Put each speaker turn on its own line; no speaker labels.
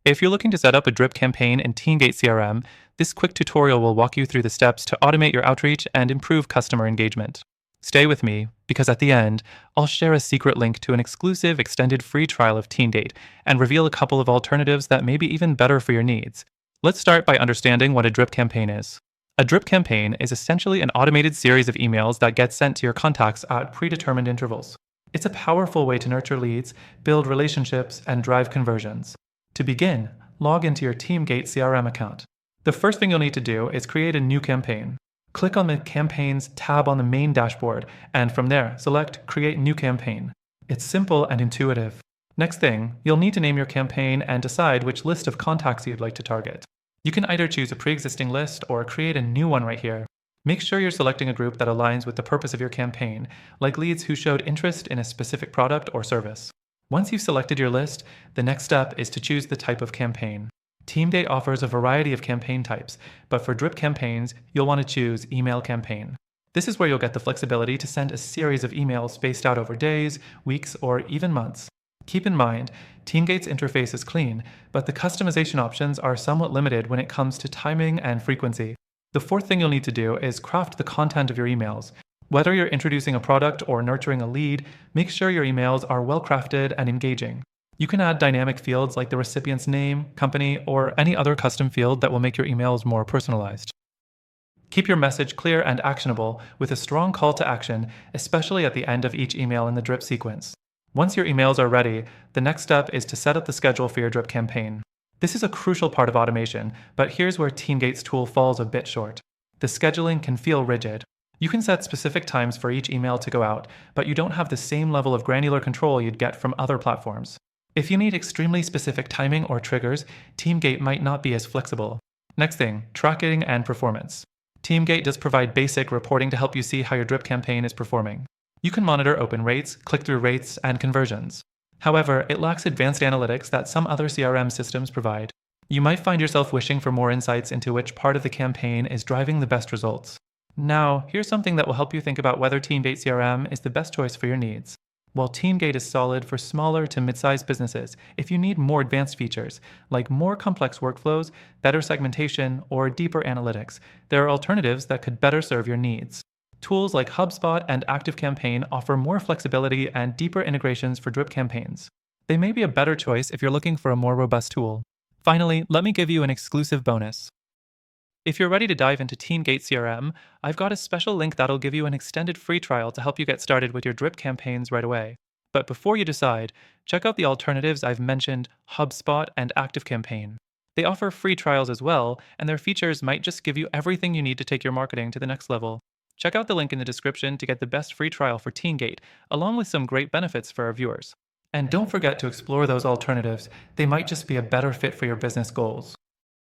If you're looking to set up a drip campaign in TeamGate CRM, this quick tutorial will walk you through the steps to automate your outreach and improve customer engagement. Stay with me, because at the end, I'll share a secret link to an exclusive extended free trial of TeamGate and reveal a couple of alternatives that may be even better for your needs. Let's start by understanding what a drip campaign is. A drip campaign is essentially an automated series of emails that get sent to your contacts at predetermined intervals. It's a powerful way to nurture leads, build relationships, and drive conversions. To begin, log into your TeamGate CRM account. The first thing you'll need to do is create a new campaign. Click on the Campaigns tab on the main dashboard, and from there, select Create New Campaign. It's simple and intuitive. Next thing, you'll need to name your campaign and decide which list of contacts you'd like to target. You can either choose a pre-existing list or create a new one right here. Make sure you're selecting a group that aligns with the purpose of your campaign, like leads who showed interest in a specific product or service. Once you've selected your list, the next step is to choose the type of campaign. TeamGate offers a variety of campaign types, but for drip campaigns, you'll want to choose Email Campaign. This is where you'll get the flexibility to send a series of emails spaced out over days, weeks, or even months. Keep in mind, TeamGate's interface is clean, but the customization options are somewhat limited when it comes to timing and frequency. The fourth thing you'll need to do is craft the content of your emails. Whether you're introducing a product or nurturing a lead, make sure your emails are well crafted and engaging. You can add dynamic fields like the recipient's name, company, or any other custom field that will make your emails more personalized. Keep your message clear and actionable with a strong call to action, especially at the end of each email in the drip sequence. Once your emails are ready, the next step is to set up the schedule for your drip campaign. This is a crucial part of automation, but here's where TeamGate's tool falls a bit short. The scheduling can feel rigid. You can set specific times for each email to go out, but you don't have the same level of granular control you'd get from other platforms. If you need extremely specific timing or triggers, TeamGate might not be as flexible. Next thing, tracking and performance. TeamGate does provide basic reporting to help you see how your drip campaign is performing. You can monitor open rates, click-through rates, and conversions. However, it lacks advanced analytics that some other CRM systems provide. You might find yourself wishing for more insights into which part of the campaign is driving the best results. Now, here's something that will help you think about whether TeamGate CRM is the best choice for your needs. While TeamGate is solid for smaller to mid-sized businesses, if you need more advanced features, like more complex workflows, better segmentation, or deeper analytics, there are alternatives that could better serve your needs. Tools like HubSpot and ActiveCampaign offer more flexibility and deeper integrations for drip campaigns. They may be a better choice if you're looking for a more robust tool. Finally, let me give you an exclusive bonus. If you're ready to dive into TeamGate CRM, I've got a special link that'll give you an extended free trial to help you get started with your drip campaigns right away. But before you decide, check out the alternatives I've mentioned, HubSpot and ActiveCampaign. They offer free trials as well, and their features might just give you everything you need to take your marketing to the next level. Check out the link in the description to get the best free trial for TeamGate, along with some great benefits for our viewers. And don't forget to explore those alternatives. They might just be a better fit for your business goals.